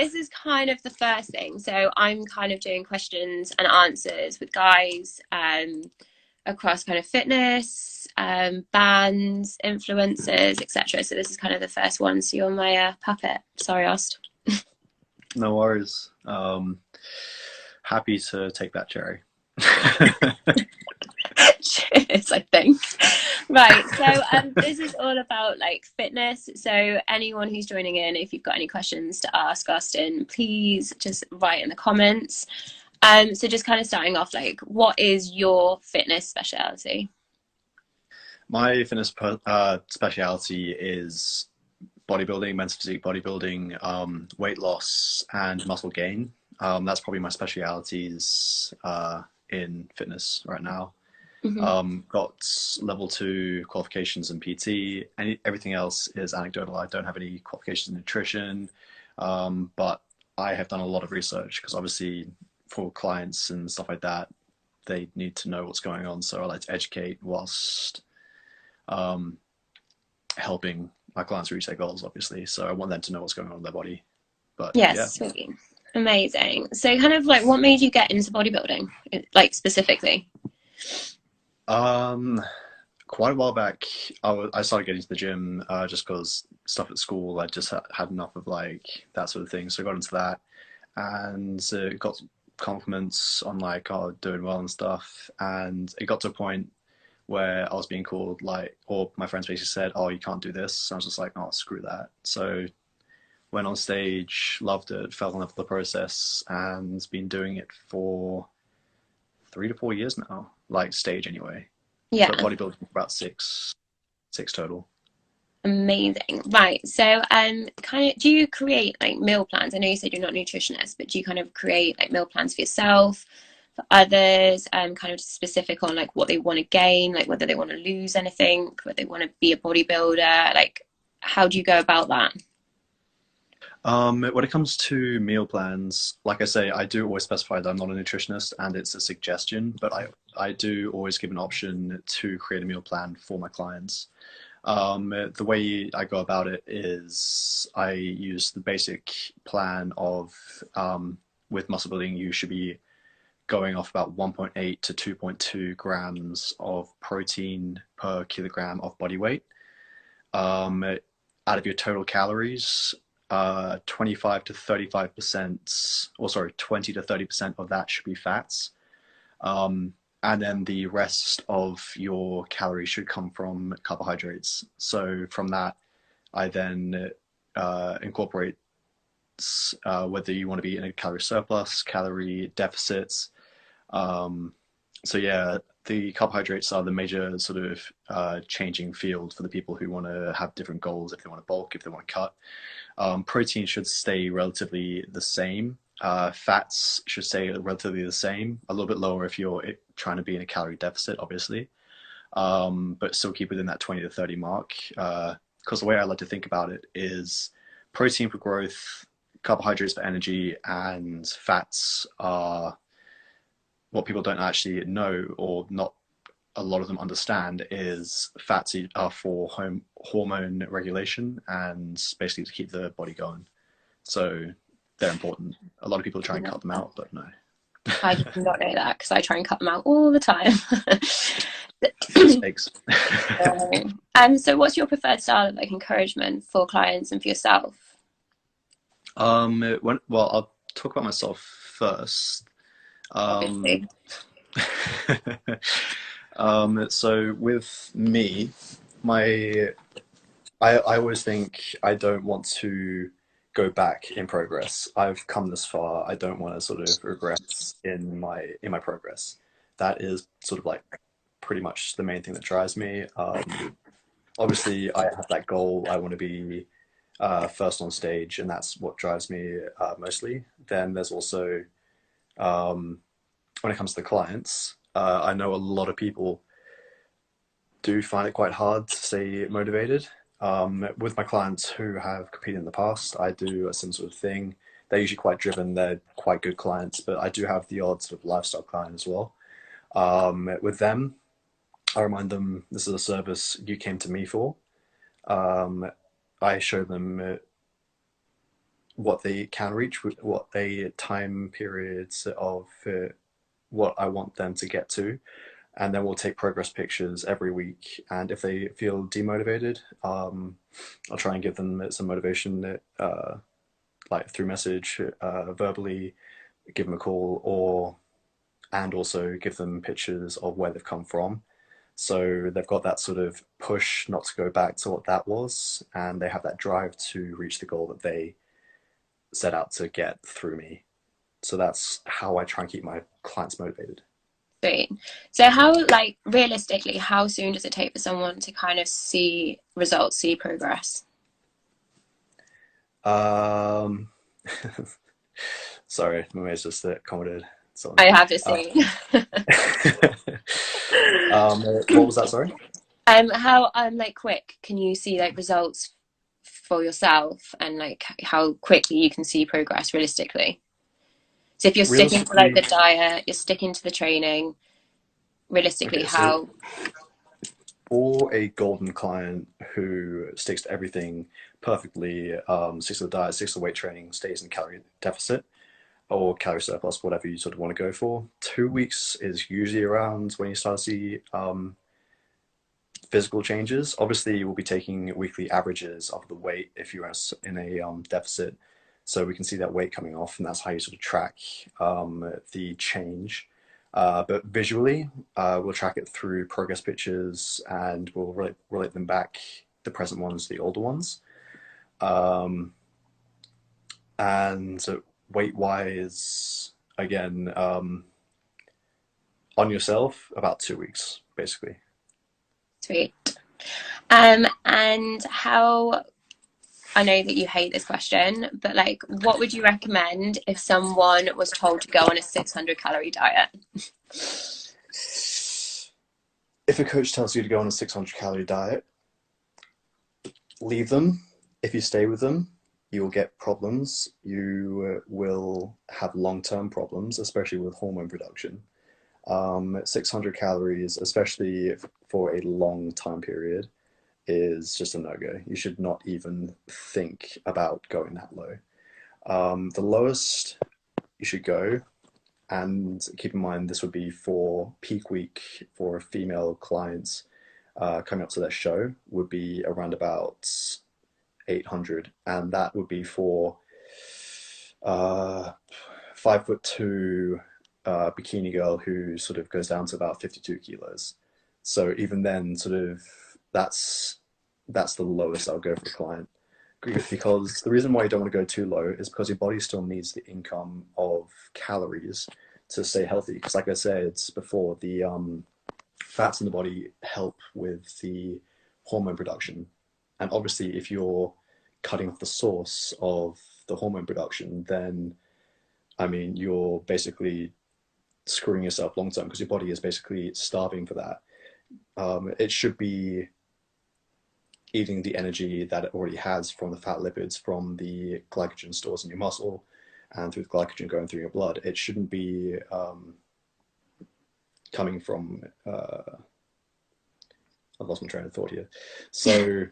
this is kind of the first thing. So I'm kind of doing questions and answers with guys across kind of fitness, bands, influencers, etc. So this is kind of the first one. So you're my puppet. Sorry, Aust. No worries. Happy to take that, Cherry. Cheers, I think. Right, so this is all about like fitness. So anyone who's joining in, if you've got any questions to ask Austen, please just write in the comments. So just kind of starting off, like, what is your fitness specialty? My fitness speciality is bodybuilding, men's physique bodybuilding, weight loss, and muscle gain. That's probably my specialities in fitness right now. Mm-hmm. Got level 2 qualifications in PT. Everything else is anecdotal. I don't have any qualifications in nutrition, but I have done a lot of research because obviously for clients and stuff like that, they need to know what's going on. So I like to educate whilst helping my clients reach their goals, obviously. So I want them to know what's going on in their body. But yeah. Yes, sweet. Amazing. So kind of like what made you get into bodybuilding, like specifically? Um, Quite a while back, I started getting to the gym just because stuff at school, I just had enough of like that sort of thing. So I got into that and got compliments on like, oh, doing well and stuff. And it got to a point where I was being called like, or my friends basically said, oh, you can't do this. So I was just like, oh, screw that. So went on stage, loved it, fell in love with the process, and been doing it for 3 to 4 years now, like stage anyway. Yeah. But bodybuilding about six total. Amazing. Right. So, kind of, do you create like meal plans? I know you said you're not a nutritionist, but do you kind of create like meal plans for yourself, for others, kind of specific on like what they want to gain, like whether they want to lose anything, whether they want to be a bodybuilder? Like, how do you go about that? When it comes to meal plans, like I say, I do always specify that I'm not a nutritionist and it's a suggestion, but I do always give an option to create a meal plan for my clients. The way I go about it is I use the basic plan of with muscle building, you should be going off about 1.8 to 2.2 grams of protein per kilogram of body weight. Out of your total calories, 25 to 35%, or sorry, 20 to 30% of that should be fats. And then the rest of your calories should come from carbohydrates. So from that, I then incorporate whether you want to be in a calorie surplus, calorie deficits. So yeah, the carbohydrates are the major sort of changing field for the people who want to have different goals, if they want to bulk, if they want to cut. Protein should stay relatively the same. Fats should stay relatively the same, a little bit lower if you're trying to be in a calorie deficit, obviously, but still keep within that 20 to 30 mark. Because the way I like to think about it is protein for growth, carbohydrates for energy, and fats are what people don't actually know, or not a lot of them understand, is fats are for hormone regulation and basically to keep the body going. So they're important. A lot of people try and cut them out, but no. I do not know that because I try and cut them out all the time. Mistakes. So what's your preferred style of like encouragement for clients and for yourself? Well, I'll talk about myself first. Obviously. So with me, I always think I don't want to go back in progress. I've come this far. I don't want to sort of regress in my progress. That is sort of like pretty much the main thing that drives me. Obviously, I have that goal. I want to be first on stage, and that's what drives me mostly. Then there's also when it comes to the clients, I know a lot of people do find it quite hard to stay motivated. With my clients who have competed in the past, I do a similar sort of thing. They're usually quite driven. They're quite good clients, but I do have the odd sort of lifestyle client as well. With them, I remind them this is a service you came to me for. I show them what they can reach, what they time periods of what I want them to get to, and then we'll take progress pictures every week. And if they feel demotivated, I'll try and give them some motivation, like through message, verbally, give them a call, or and also give them pictures of where they've come from. So they've got that sort of push not to go back to what that was, and they have that drive to reach the goal that they set out to get through me. So that's how I try and keep my clients motivated. Sweet. So how, like, realistically, how soon does it take for someone to kind of see results, see progress? Um, sorry, my mate's just commented I something. have to Uh, see. what was that? Sorry. How like quick can you see like results for yourself, and like how quickly you can see progress realistically? So if you're sticking to like Realistically, the diet, you're sticking to the training, realistically, okay, so how? for a golden client who sticks to everything perfectly, sticks to the diet, sticks to weight training, stays in calorie deficit or calorie surplus, whatever you sort of want to go for, 2 weeks is usually around when you start to see physical changes. Obviously, we'll be taking weekly averages of the weight if you're in a deficit, so we can see that weight coming off, and that's how you sort of track the change. But visually, we'll track it through progress pictures, and we'll relate them back, the present ones, the older ones. Um, and weight wise, again, on yourself, about 2 weeks, basically. Sweet. And how, I know that you hate this question, but like, what would you recommend if someone was told to go on a 600-calorie diet? If a coach tells you to go on a 600-calorie diet, leave them. If you stay with them, you will get problems. You will have long-term problems, especially with hormone production. 600 calories, especially for a long time period, is just a no-go. You should not even think about going that low. The lowest you should go, and keep in mind this would be for peak week for female clients coming up to their show, would be around about 800, and that would be for uh, 5'2" bikini girl who sort of goes down to about 52 kilos. So even then, sort of that's the lowest I'll go for a client. Because the reason why you don't want to go too low is because your body still needs the income of calories to stay healthy. Because, like I said before, the fats in the body help with the hormone production. And obviously, if you're cutting off the source of the hormone production, then I mean, you're basically screwing yourself long term because your body is basically starving for that. It should be eating the energy that it already has from the fat lipids, from the glycogen stores in your muscle, and through the glycogen going through your blood. It shouldn't be coming from. I've lost my train of thought here. So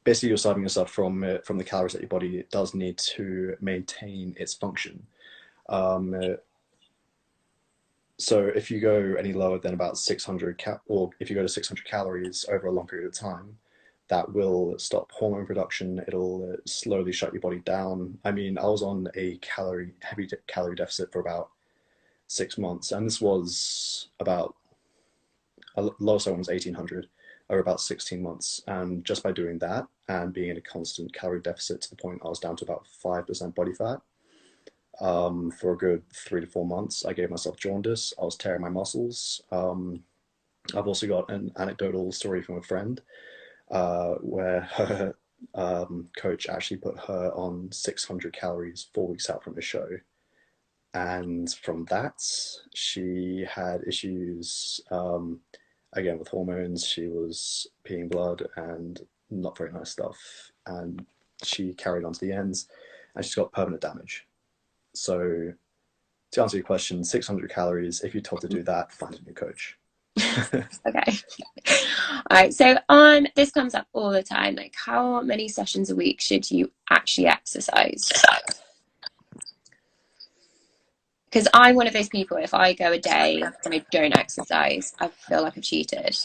basically, you're starving yourself from the calories that your body does need to maintain its function. Um, So if you go any lower than about 600 or if you go to 600 calories over a long period of time, that will stop hormone production. It'll slowly shut your body down. I mean, I was on a heavy calorie deficit for about 6 months, and this was about lowest one was 1800 over about 16 months. And just by doing that and being in a constant calorie deficit to the point I was down to about 5% body fat, for a good 3 to 4 months. I gave myself jaundice. I was tearing my muscles. I've also got an anecdotal story from a friend where her coach actually put her on 600 calories 4 weeks out from the show. And from that, she had issues again with hormones. She was peeing blood and not very nice stuff. And she carried on to the ends and she's got permanent damage. So to answer your question, 600 calories, if you're told to do that, find a new coach. Okay. All right. So this comes up all the time. Like, how many sessions a week should you actually exercise? Because I'm one of those people, if I go a day and I don't exercise, I feel like I've cheated.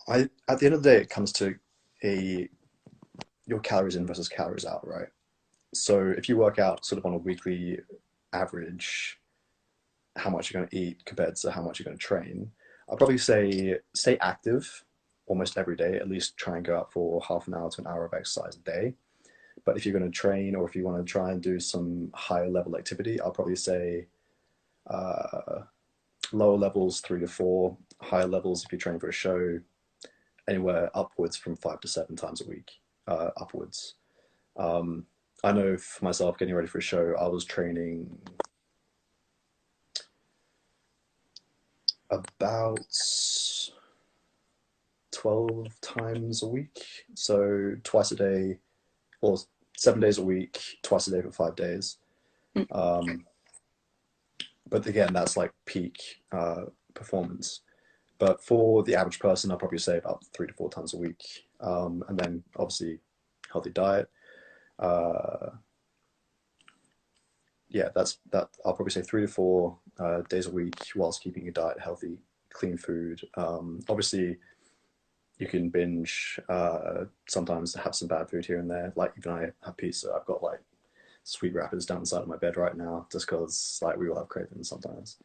At the end of the day, it comes to a your calories in versus calories out, right? So if you work out sort of on a weekly average, how much you're going to eat compared to how much you're going to train, I'll probably say stay active almost every day. At least try and go out for half an hour to an hour of exercise a day. But if you're going to train or if you want to try and do some higher level activity, I'll probably say uh, lower levels 3 to 4, higher levels if you're training for a show, anywhere upwards from 5 to 7 times a week, upwards. Um, I know for myself, getting ready for a show, I was training about 12 times a week. So twice a day, or 7 days a week, twice a day for 5 days. Mm. Um, but again, that's like peak performance. But for the average person, I'll probably say about 3 to 4 times a week. And then obviously, healthy diet. Uh, yeah, that's that. I'll probably say 3 to 4 days a week whilst keeping your diet healthy, clean food. Obviously, you can binge sometimes have some bad food here and there. Like even I have pizza. I've got like sweet wrappers down the side of my bed right now, just because like we all have cravings sometimes.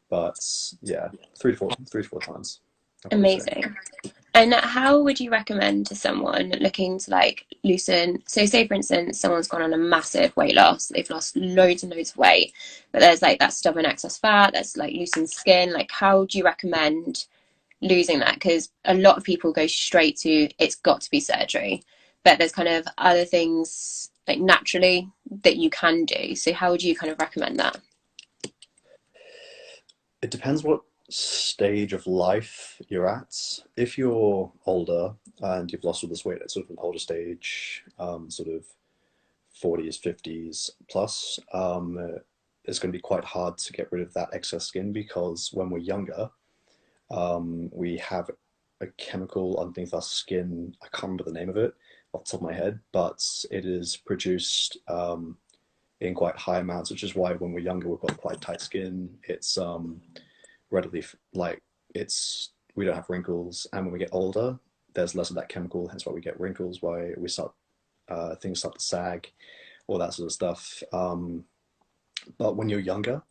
But yeah, 3 to 4 times. I'll probably say. Amazing. And how would you recommend to someone looking to like loosen? So, say for instance, someone's gone on a massive weight loss, they've lost loads and loads of weight, but there's like that stubborn excess fat, that's like loosened skin. Like, how do you recommend losing that? Because a lot of people go straight to it's got to be surgery, but there's kind of other things like naturally that you can do. So, how would you kind of recommend that? It depends what stage of life you're at. If you're older and you've lost all this weight at sort of an older stage, sort of 40s, 50s plus, it's going to be quite hard to get rid of that excess skin because when we're younger, we have a chemical underneath our skin. I can't remember the name of it off the top of my head, but it is produced in quite high amounts, which is why when we're younger, we've got quite tight skin. It's readily like it's we don't have wrinkles, and when we get older, there's less of that chemical. Hence why we get wrinkles, why we start things start to sag, all that sort of stuff. But when you're younger,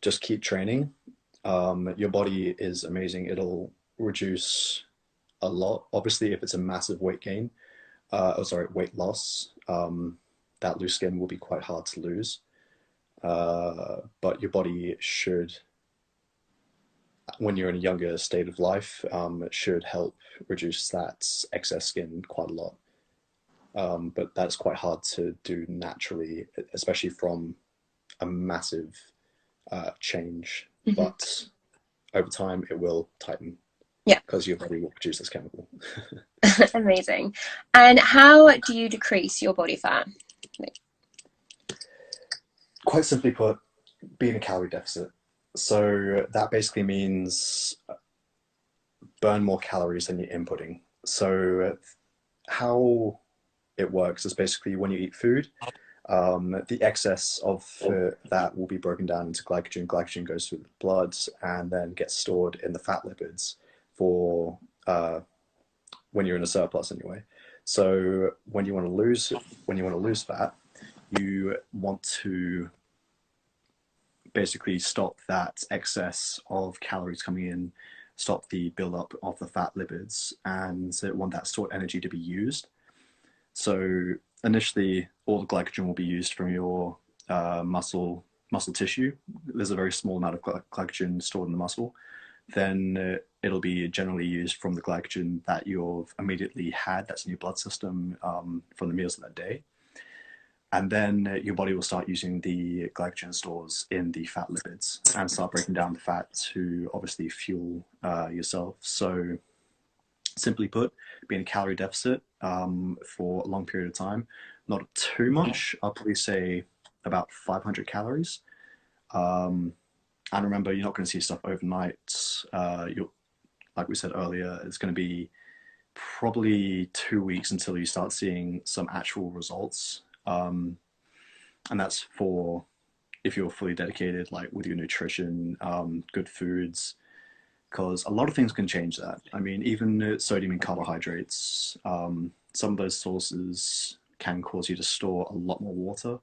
just keep training. Your body is amazing. It'll reduce a lot. Obviously, if it's a massive weight gain, weight loss, that loose skin will be quite hard to lose. But your body should, when you're in a younger state of life, it should help reduce that excess skin quite a lot. But that's quite hard to do naturally, especially from a massive change. Mm-hmm. But over time, it will tighten Yeah. because your body will produce this chemical. Amazing. And how do you decrease your body fat? Quite simply put, be in a calorie deficit. So that basically means burn more calories than you're inputting. So how it works is basically when you eat food, the excess of that will be broken down into glycogen. Glycogen goes through the blood and then gets stored in the fat lipids for when you're in a surplus anyway. So when you want to lose fat, you want to basically stop that excess of calories coming in, stop the buildup of the fat lipids, and want that stored energy to be used. So initially, all the glycogen will be used from your muscle tissue. There's a very small amount of glycogen stored in the muscle. Then it'll be generally used from the glycogen that you've immediately had, that's in your blood system from the meals of that day. And then your body will start using the glycogen stores in the fat lipids and start breaking down the fat to obviously fuel yourself. So simply put, be in a calorie deficit for a long period of time. Not too much. I'll probably say about 500 calories. And remember, you're not going to see stuff overnight. You're, like we said earlier, it's going to be probably 2 weeks until you start seeing some actual results. And that's for if you're fully dedicated, like with your nutrition, good foods, because a lot of things can change that. I mean, even sodium and carbohydrates, some of those sources can cause you to store a lot more water.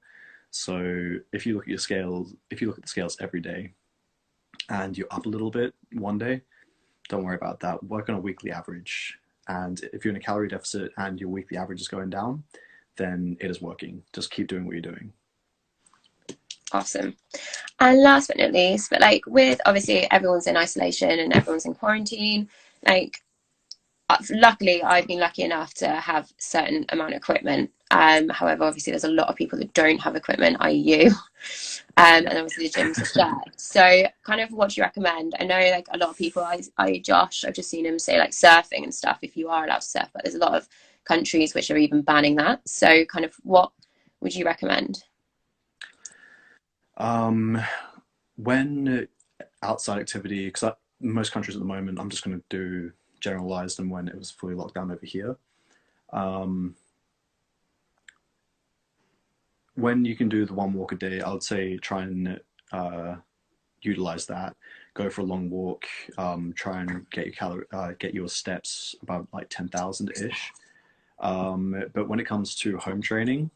So if you look at your scales, if you look at the scales every day and you're up a little bit one day, don't worry about that. Work on a weekly average. And if you're in a calorie deficit and your weekly average is going down, then it is working. Just keep doing what you're doing. Awesome. And last but not least, but like with obviously everyone's in isolation and everyone's in quarantine, like luckily I've been lucky enough to have certain amount of equipment. However, obviously there's a lot of people that don't have equipment, i.e. you. And obviously the gyms are shut. So kind of what do you recommend? I know like a lot of people, Josh, I've just seen him say like surfing and stuff, if you are allowed to surf, but there's a lot of countries which are even banning that. So kind of what would you recommend? When outside activity, because most countries at the moment, I'm just going to do generalize them when it was fully locked down over here. Um, when you can do the one walk a day, I would say try and utilize that. Go for a long walk. Try and get your steps about like 10,000 ish. But when it comes to home training,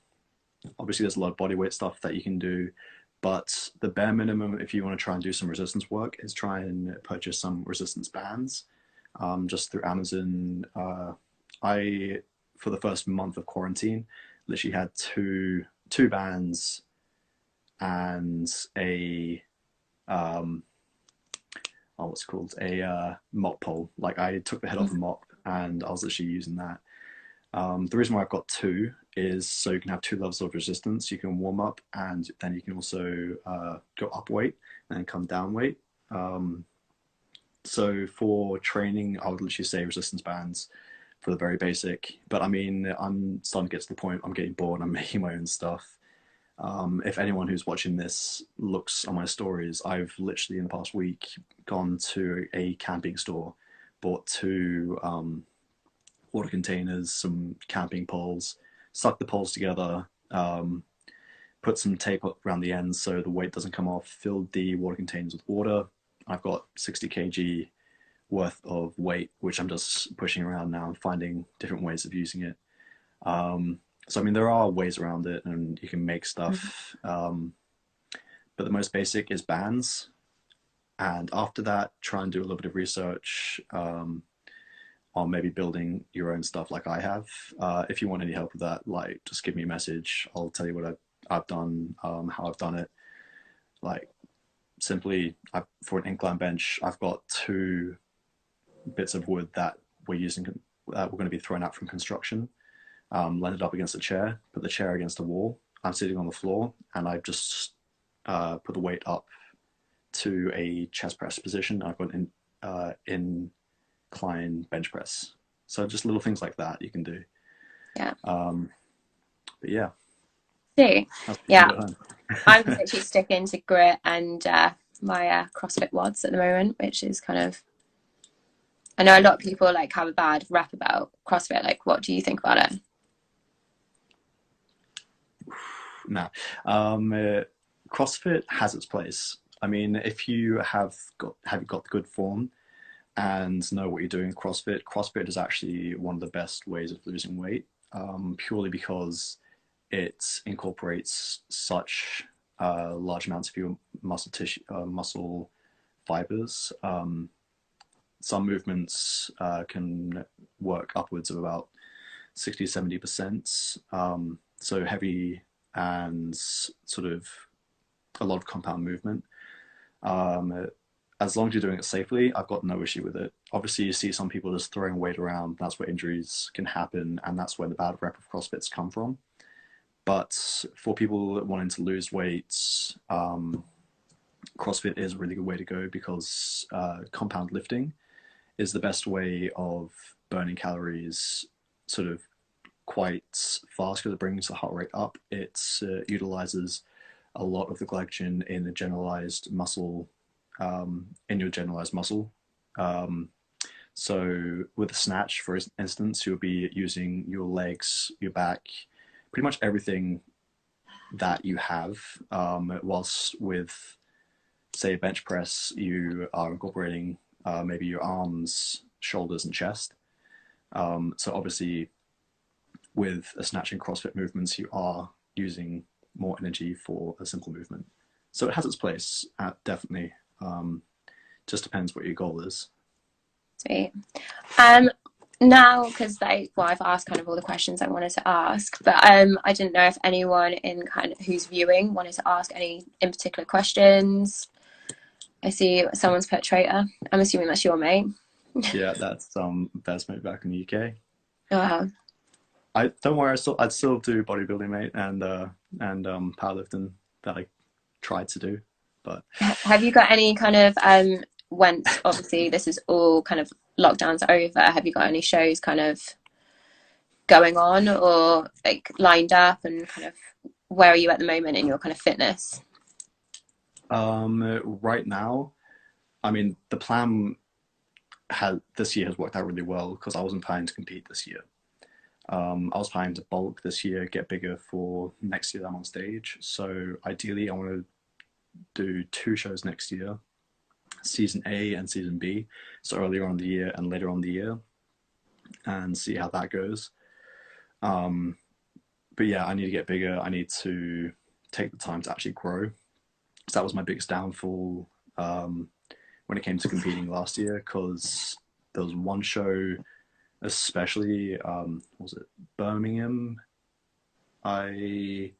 obviously there's a lot of body weight stuff that you can do. But the bare minimum, if you want to try and do some resistance work, is try and purchase some resistance bands just through Amazon. I, for the first month of quarantine, literally had two bands and a what's it called, a mop pole. Like I took the head off the mop and I was literally using that. The reason why I've got two is so you can have two levels of resistance. You can warm up and then you can also go up weight and then come down weight. So for training, I would literally say resistance bands for the very basic. But I mean, I'm starting to get to the point, I'm getting bored, I'm making my own stuff. If anyone who's watching this looks on my stories, I've literally in the past week gone to a camping store, bought two water containers, some camping poles, stuck the poles together, put some tape up around the ends so the weight doesn't come off, filled the water containers with water. I've got 60 kg worth of weight, which I'm just pushing around now and finding different ways of using it. So, I mean, there are ways around it and you can make stuff. But the most basic is bands. And after that, try and do a little bit of research on maybe building your own stuff like I have. If you want any help with that, like just give me a message. I'll tell you what I've done, how I've done it. Like simply for an incline bench, I've got two bits of wood that we're using, that we're going to be thrown out from construction. Landed up against a chair, put the chair against a wall. I'm sitting on the floor and I've just put the weight up to a chest press position. I've got an incline bench press. So just little things like that you can do. Yeah. But yeah. See, yeah, I'm just actually sticking to grit and my CrossFit WODs at the moment, which is kind of. I know a lot of people like have a bad rap about CrossFit. Like, what do you think about it? No. CrossFit has its place. I mean, if you have got good form and know what you're doing in CrossFit is actually one of the best ways of losing weight, purely because it incorporates such large amounts of your muscle tissue, muscle fibers. Some movements can work upwards of about 60-70%. So heavy and sort of a lot of compound movement. As long as you're doing it safely, I've got no issue with it. Obviously, you see some people just throwing weight around. That's where injuries can happen, and that's where the bad rep of CrossFits come from. But for people wanting to lose weight, CrossFit is a really good way to go because compound lifting is the best way of burning calories sort of quite fast because it brings the heart rate up. It utilizes a lot of the glycogen in the generalized muscle in your generalized muscle. Um, so with a snatch, for instance, you'll be using your legs, your back, pretty much everything that you have. Whilst with, say, a bench press, you are incorporating maybe your arms, shoulders, and chest. So obviously, with a snatch and CrossFit movements, you are using more energy for a simple movement. So it has its place, definitely. Just depends what your goal is. Sweet. Um, Now, because I've asked kind of all the questions I wanted to ask, but I didn't know if anyone in kind of who's viewing wanted to ask any in particular questions. I see someone's put traitor. I'm assuming that's your mate. Yeah, that's best mate back in the UK. Wow. I don't worry, I'd still do bodybuilding, mate, and powerlifting that I tried to do, but Have you got any kind of once obviously this is all kind of lockdowns are over, have you got any shows kind of going on or like lined up, and kind of where are you at the moment in your kind of fitness? right now, I mean, the plan had this year has worked out really well because I wasn't planning to compete this year. I was planning to bulk this year, get bigger for next year that I'm on stage. So ideally, I want to do two shows next year, season A and season B. So earlier on in the year and later on in the year, and see how that goes. But yeah, I need to get bigger. I need to take the time to actually grow. So that was my biggest downfall when it came to competing last year, because there was one show, especially, was it Birmingham? I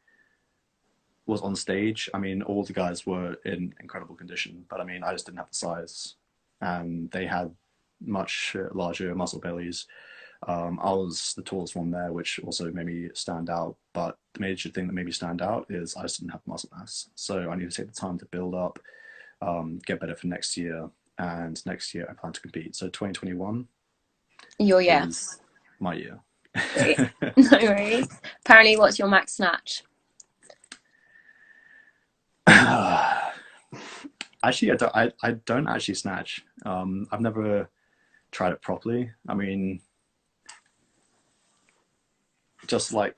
was on stage. I mean, all the guys were in incredible condition, but I mean, I just didn't have the size, and they had much larger muscle bellies. I was the tallest one there, which also made me stand out. But the major thing that made me stand out is I just didn't have muscle mass. So I need to take the time to build up, get better for next year. And next year I plan to compete. So 2021 Your year. is my year. Sweet. No worries. Apparently, what's your max snatch? Actually, I don't actually snatch. I've never tried it properly. I mean, just like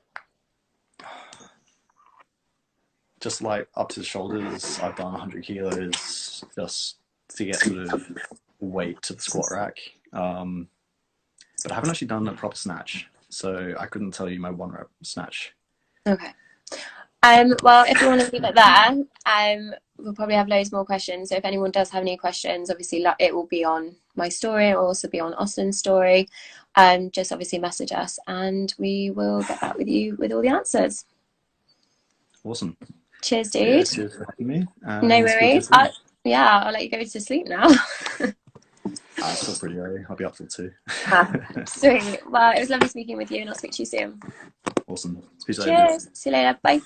up to the shoulders, I've done 100 kilos just to get sort of weight to the squat rack. But I haven't actually done a proper snatch, so I couldn't tell you my 1 rep snatch. Okay. Well, if you want to leave it there, we'll probably have loads more questions. So if anyone does have any questions, obviously it will be on my story. It will also be on Austen's story. Just obviously message us, and we will get back with you with all the answers. Awesome. Cheers, dude. Yeah, cheers for having me. No worries. Yeah, I'll let you go to sleep now. I feel pretty early. I'll be up till 2. Sweet. Well, it was lovely speaking with you, and I'll speak to you soon. Awesome. Speak to you later. Cheers. See you later. Bye.